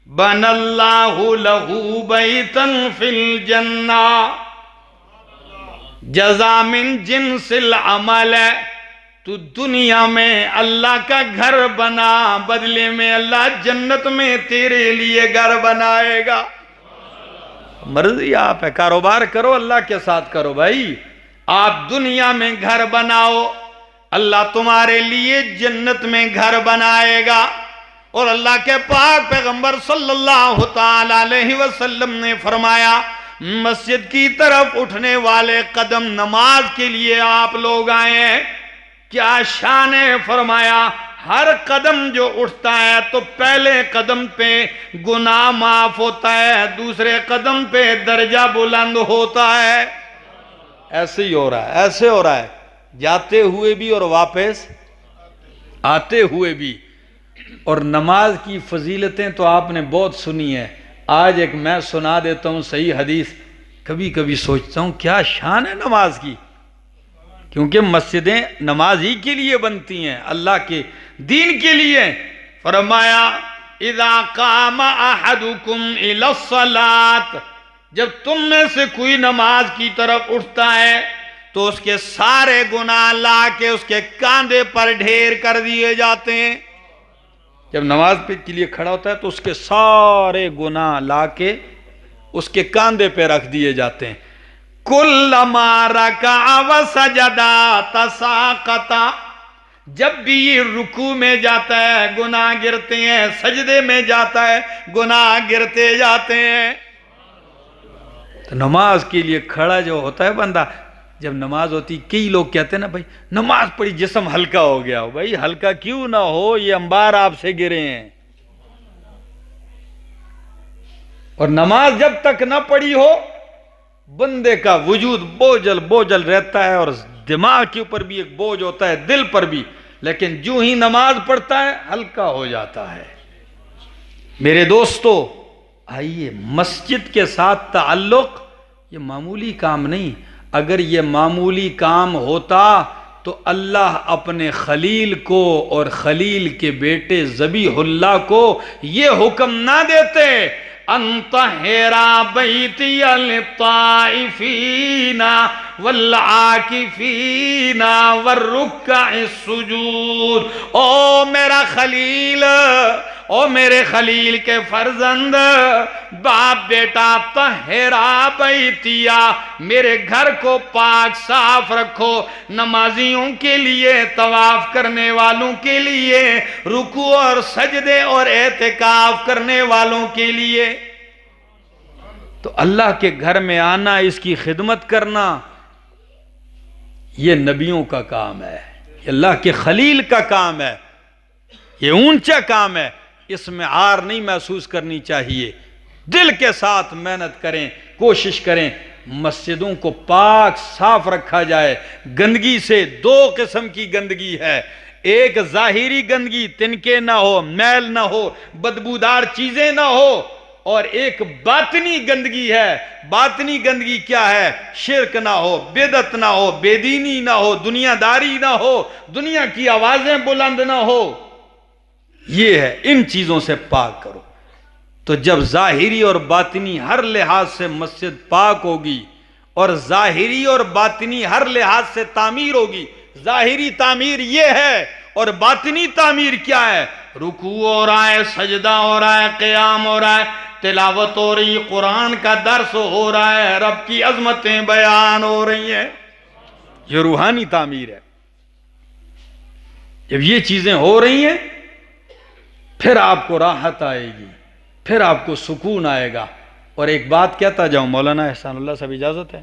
بن اللہ لہ بیتا فی الجنہ جزا من جنس العمل. تو دنیا میں اللہ کا گھر بنا، بدلے میں اللہ جنت میں تیرے لیے گھر بنائے گا. مرضی آپ ہے، کاروبار کرو، اللہ کے ساتھ کرو بھائی. آپ دنیا میں گھر بناؤ، اللہ تمہارے لیے جنت میں گھر بنائے گا. اور اللہ کے پاک پیغمبر صلی اللہ تعالی علیہ وسلم نے فرمایا مسجد کی طرف اٹھنے والے قدم نماز کے لیے آپ لوگ آئے ہیں. کیا شان ہے؟ فرمایا ہر قدم جو اٹھتا ہے تو پہلے قدم پہ گناہ معاف ہوتا ہے، دوسرے قدم پہ درجہ بلند ہوتا ہے. ایسے ہی ہو رہا ہے، ایسے ہو رہا ہے، جاتے ہوئے بھی اور واپس آتے ہوئے بھی. اور نماز کی فضیلتیں تو آپ نے بہت سنی ہے، آج ایک میں سنا دیتا ہوں صحیح حدیث. کبھی کبھی سوچتا ہوں کیا شان ہے نماز کی، کیونکہ مسجدیں نماز ہی کے لیے بنتی ہیں، اللہ کے دین کے لیے. فرمایا اذا قام احدکم الی الصلاۃ، جب تم میں سے کوئی نماز کی طرف اٹھتا ہے تو اس کے سارے گناہ لا کے اس کے کاندھے پر ڈھیر کر دیے جاتے ہیں. جب نماز کے لیے کھڑا ہوتا ہے تو اس کے سارے گناہ لا کے اس کے کاندھے پہ رکھ دیے جاتے ہیں. کلما رکع وسجدا تساقطا، جب بھی یہ رکوع میں جاتا ہے گناہ گرتے ہیں، سجدے میں جاتا ہے گناہ گرتے جاتے ہیں. تو نماز کے لیے کھڑا جو ہوتا ہے بندہ، جب نماز ہوتی، کئی لوگ کہتے ہیں نا بھائی نماز پڑھی جسم ہلکا ہو گیا ہو. بھائی ہلکا کیوں نہ ہو، یہ انبار آپ سے گرے ہیں. اور نماز جب تک نہ پڑھی ہو بندے کا وجود بوجھل رہتا ہے، اور دماغ کے اوپر بھی ایک بوجھ ہوتا ہے، دل پر بھی. لیکن جو ہی نماز پڑھتا ہے ہلکا ہو جاتا ہے. میرے دوستو، آئیے، مسجد کے ساتھ تعلق یہ معمولی کام نہیں. اگر یہ معمولی کام ہوتا تو اللہ اپنے خلیل کو اور خلیل کے بیٹے ذبیح اللہ کو یہ حکم نہ دیتے انطہر بیتی للطائفین والعاکفین والرکع السجود. او میرا خلیل، او میرے خلیل کے فرزند، باپ بیٹا، طہرا بیتیا، میرے گھر کو پاک صاف رکھو، نمازیوں کے لیے، طواف کرنے والوں کے لیے، رکوع اور سجدے اور اعتکاف کرنے والوں کے لیے. تو اللہ کے گھر میں آنا، اس کی خدمت کرنا، یہ نبیوں کا کام ہے. یہ اللہ کے خلیل کا کام ہے، یہ اونچا کام ہے، اس میں عار نہیں محسوس کرنی چاہیے۔ دل کے ساتھ محنت کریں، کوشش کریں مسجدوں کو پاک صاف رکھا جائے۔ گندگی سے دو قسم کی گندگی ہے، ایک ظاہری گندگی، تنکے نہ ہو، میل نہ ہو، بدبودار چیزیں نہ ہو، اور ایک باطنی گندگی ہے۔ باطنی گندگی کیا ہے؟ شرک نہ ہو، بدعت نہ ہو، بے دینی نہ ہو، دنیا داری نہ ہو، دنیا کی آوازیں بلند نہ ہو، یہ ہے، ان چیزوں سے پاک کرو۔ تو جب ظاہری اور باطنی ہر لحاظ سے مسجد پاک ہوگی، اور ظاہری اور باطنی ہر لحاظ سے تعمیر ہوگی، ظاہری تعمیر یہ ہے اور باطنی تعمیر کیا ہے؟ رکوع ہو رہا ہے، سجدہ ہو رہا ہے، قیام ہو رہا ہے، تلاوت ہو رہی، قرآن کا درس ہو رہا ہے، رب کی عظمتیں بیان ہو رہی ہیں، یہ روحانی تعمیر ہے۔ جب یہ چیزیں ہو رہی ہیں پھر آپ کو راحت آئے گی، پھر آپ کو سکون آئے گا۔ اور ایک بات کہتا جاؤں، مولانا احسان اللہ صاحب اجازت ہے؟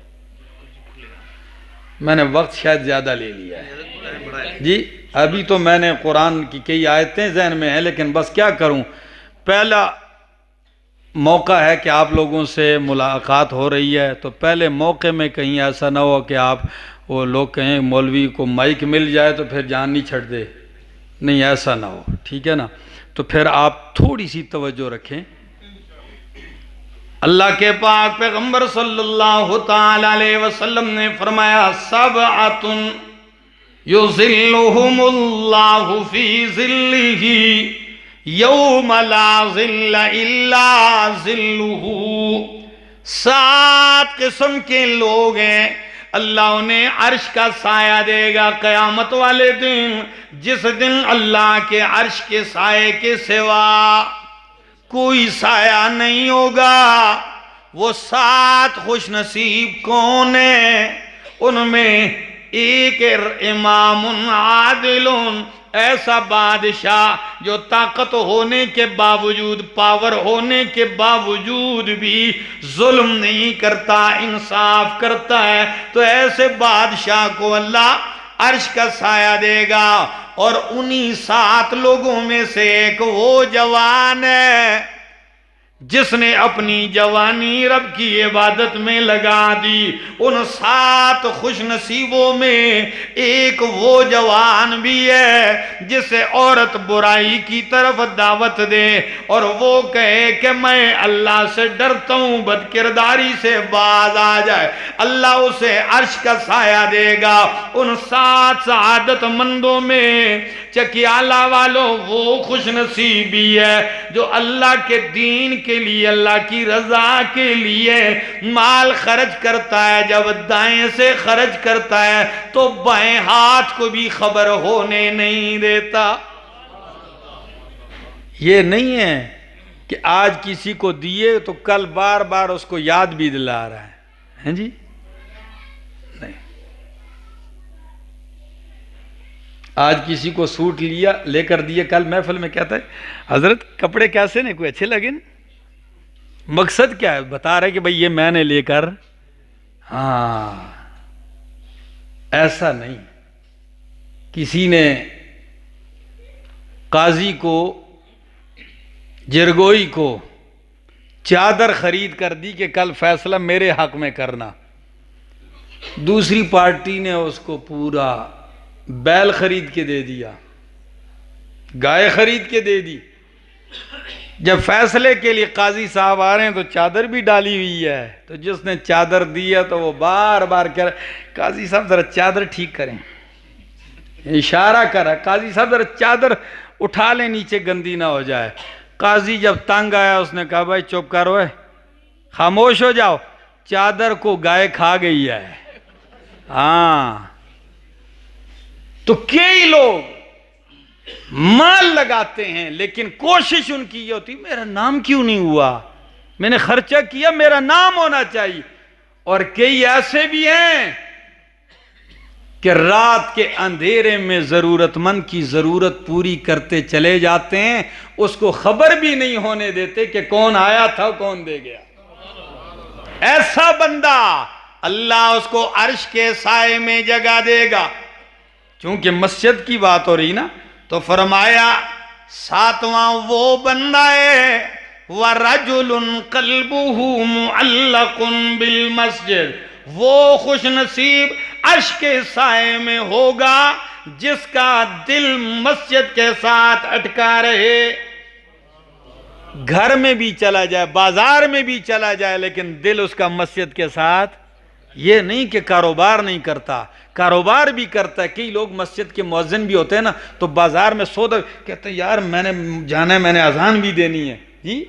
میں نے وقت شاید زیادہ لے لیا ہے جی، ابھی تو میں نے قرآن کی کئی آیتیں ذہن میں ہیں، لیکن بس کیا کروں، پہلا موقع ہے کہ آپ لوگوں سے ملاقات ہو رہی ہے، تو پہلے موقع میں کہیں ایسا نہ ہو کہ آپ وہ لوگ کہیں مولوی کو مائک مل جائے تو پھر جان نہیں چھڑ دے، نہیں ایسا نہ ہو، ٹھیک ہے نا؟ تو پھر آپ تھوڑی سی توجہ رکھیں۔ اللہ کے پاک پیغمبر صلی اللہ تعالی علیہ وسلم نے فرمایا سبعۃ یظلہم اللہ فی ظلہ یوم لا ظل الا ظلہ، 7 قسم کے لوگ ہیں اللہ انہیں عرش کا سایہ دے گا قیامت والے دن، جس دن اللہ کے عرش کے سائے کے سوا کوئی سایہ نہیں ہوگا۔ وہ 7 خوش نصیب کون ہیں؟ ان میں ایک امام عادل، ایسا بادشاہ جو طاقت ہونے کے باوجود، پاور ہونے کے باوجود بھی ظلم نہیں کرتا، انصاف کرتا ہے، تو ایسے بادشاہ کو اللہ عرش کا سایہ دے گا۔ اور انہی 7 لوگوں میں سے ایک وہ جوان ہے جس نے اپنی جوانی رب کی عبادت میں لگا دی۔ ان 7 خوش نصیبوں میں ایک وہ جوان بھی ہے جسے عورت برائی کی طرف دعوت دے اور وہ کہے کہ میں اللہ سے ڈرتا ہوں، بد کرداری سے باز آ جائے، اللہ اسے عرش کا سایہ دے گا۔ ان 7 سعادت مندوں میں چکیالہ والوں وہ خوش نصیبی ہے جو اللہ کے دین کے لیے، اللہ کی رضا کے لیے مال خرچ کرتا ہے۔ جب دائیں سے خرچ کرتا ہے تو بائیں ہاتھ کو بھی خبر ہونے نہیں دیتا۔ یہ نہیں ہے کہ آج کسی کو دیے تو کل بار بار اس کو یاد بھی دلا رہا ہے جی، نہیں۔ آج کسی کو سوٹ لے کر دیے، کل محفل میں کہتا ہے حضرت کپڑے کیسے نے، کوئی اچھے لگے؟ مقصد کیا ہے؟ بتا رہے کہ بھئی یہ میں نے لے کر، ہاں ایسا نہیں۔ کسی نے قاضی کو، جرگوئی کو چادر خرید کر دی کہ کل فیصلہ میرے حق میں کرنا، دوسری پارٹی نے اس کو پورا بیل خرید کے دے دیا، گائے خرید کے دے دی۔ جب فیصلے کے لیے قاضی صاحب آ رہے ہیں تو چادر بھی ڈالی ہوئی ہے، تو جس نے چادر دی ہے تو وہ بار بار کہہ رہا قاضی صاحب ذرا چادر ٹھیک کریں، اشارہ کر رہا قاضی صاحب ذرا چادر اٹھا لیں نیچے گندی نہ ہو جائے۔ قاضی جب تنگ آیا اس نے کہا بھائی چپ کرو، خاموش ہو جاؤ، چادر کو گائے کھا گئی ہے۔ ہاں تو کئی لوگ مال لگاتے ہیں لیکن کوشش ان کی یہ ہوتی میرا نام کیوں نہیں ہوا، میں نے خرچہ کیا میرا نام ہونا چاہیے۔ اور کئی ایسے بھی ہیں کہ رات کے اندھیرے میں ضرورت مند کی ضرورت پوری کرتے چلے جاتے ہیں، اس کو خبر بھی نہیں ہونے دیتے کہ کون آیا تھا کون دے گیا۔ ایسا بندہ اللہ اس کو عرش کے سائے میں جگہ دے گا۔ چونکہ مسجد کی بات ہو رہی نا، تو فرمایا 7واں وہ بندہ ہے وَرَجُلٌ قَلْبُهُ مُعَلَّقٌ بِالْمَسْجِدِ، وہ خوش نصیب عرش کے سائے میں ہوگا جس کا دل مسجد کے ساتھ اٹکا رہے۔ گھر میں بھی چلا جائے، بازار میں بھی چلا جائے، لیکن دل اس کا مسجد کے ساتھ۔ یہ نہیں کہ کاروبار نہیں کرتا، کاروبار بھی کرتا ہے۔ کئی لوگ مسجد کے مؤذن بھی ہوتے ہیں نا، تو بازار میں سودا کہتے ہیں یار میں نے جانا ہے، میں نے اذان بھی دینی ہے جی،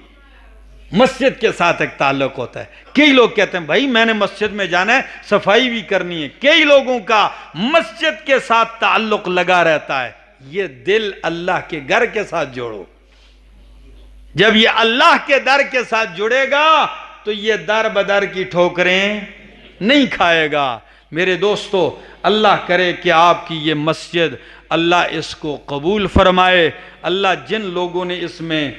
مسجد کے ساتھ ایک تعلق ہوتا ہے۔ کئی لوگ کہتے ہیں بھائی میں نے مسجد میں جانا ہے، صفائی بھی کرنی ہے۔ کئی لوگوں کا مسجد کے ساتھ تعلق لگا رہتا ہے۔ یہ دل اللہ کے گھر کے ساتھ جوڑو۔ جب یہ اللہ کے در کے ساتھ جڑے گا تو یہ در بدر کی ٹھوکریں نہیں کھائے گا۔ میرے دوستو، اللہ کرے کہ آپ کی یہ مسجد اللہ اس کو قبول فرمائے۔ اللہ جن لوگوں نے اس میں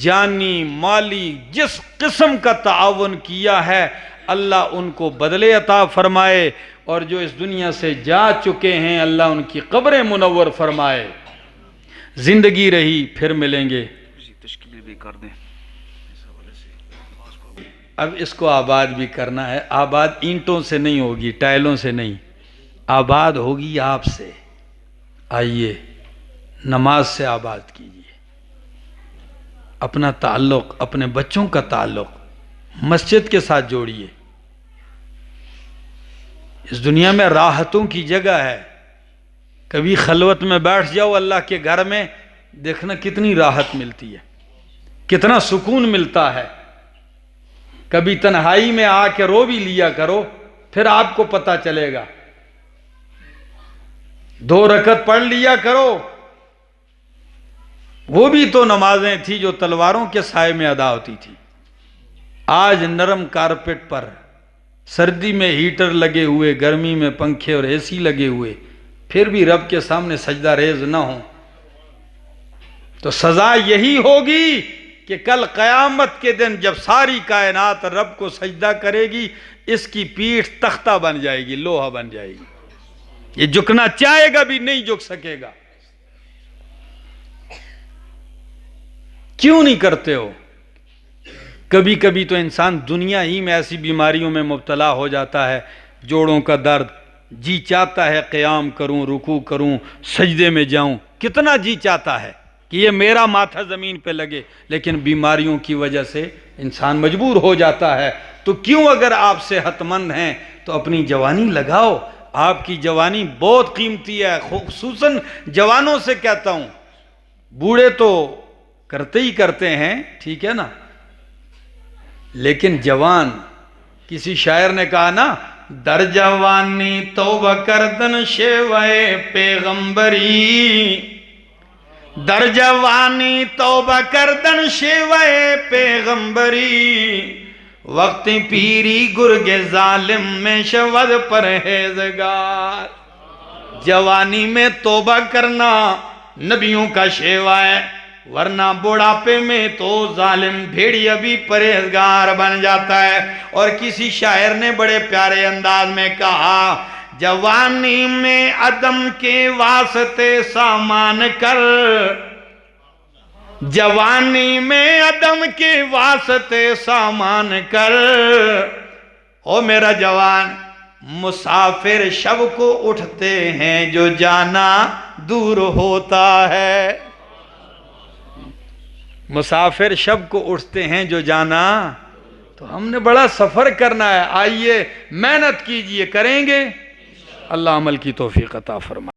جانی مالی جس قسم کا تعاون کیا ہے، اللہ ان کو بدلے عطا فرمائے، اور جو اس دنیا سے جا چکے ہیں اللہ ان کی قبریں منور فرمائے۔ زندگی رہی پھر ملیں گے۔ تشکیل بھی کر دیں۔ اب اس کو آباد بھی کرنا ہے۔ آباد اینٹوں سے نہیں ہوگی، ٹائلوں سے نہیں، آباد ہوگی آپ سے۔ آئیے نماز سے آباد کیجیے اپنا تعلق، اپنے بچوں کا تعلق مسجد کے ساتھ جوڑیے۔ اس دنیا میں راحتوں کی جگہ ہے، کبھی خلوت میں بیٹھ جاؤ اللہ کے گھر میں، دیکھنا کتنی راحت ملتی ہے، کتنا سکون ملتا ہے۔ کبھی تنہائی میں آ کے رو بھی لیا کرو، پھر آپ کو پتہ چلے گا۔ 2 رکعت پڑھ لیا کرو، وہ بھی تو نمازیں تھی جو تلواروں کے سائے میں ادا ہوتی تھی۔ آج نرم کارپیٹ پر، سردی میں ہیٹر لگے ہوئے، گرمی میں پنکھے اور اے سی لگے ہوئے، پھر بھی رب کے سامنے سجدہ ریز نہ ہو تو سزا یہی ہوگی کہ کل قیامت کے دن جب ساری کائنات رب کو سجدہ کرے گی، اس کی پیٹھ تختہ بن جائے گی، لوہا بن جائے گی، یہ جھکنا چاہے گا بھی نہیں جھک سکے گا۔ کیوں نہیں کرتے ہو؟ کبھی کبھی تو انسان دنیا ہی میں ایسی بیماریوں میں مبتلا ہو جاتا ہے، جوڑوں کا درد، جی چاہتا ہے قیام کروں، رکوع کروں، سجدے میں جاؤں، کتنا جی چاہتا ہے کہ یہ میرا ماتھا زمین پہ لگے، لیکن بیماریوں کی وجہ سے انسان مجبور ہو جاتا ہے۔ تو کیوں اگر آپ صحت مند ہیں تو اپنی جوانی لگاؤ، آپ کی جوانی بہت قیمتی ہے۔ خصوصاً جوانوں سے کہتا ہوں، بوڑھے تو کرتے ہی کرتے ہیں، ٹھیک ہے نا، لیکن جوان، کسی شاعر نے کہا نا، در جوانی توبہ کردن شیوائے پیغمبری، در جوانی توبہ کردن شیوائے پیغمبری، وقت پیری گرگ ظالم میں شود پرہیزگار۔ جوانی میں توبہ کرنا نبیوں کا شیوا ہے، ورنہ بڑھاپے میں تو ظالم بھیڑیا بھی پرہیزگار بن جاتا ہے۔ اور کسی شاعر نے بڑے پیارے انداز میں کہا، جوانی میں عدم کے واسطے سامان کر، جوانی میں عدم کے واسطے سامان کر، او میرا جوان، مسافر شب کو اٹھتے ہیں جو جانا دور ہوتا ہے۔ مسافر شب کو اٹھتے ہیں جو جانا، تو ہم نے بڑا سفر کرنا ہے، آئیے محنت کیجئے، کریں گے، اللہ عمل کی توفیق عطا فرمائے۔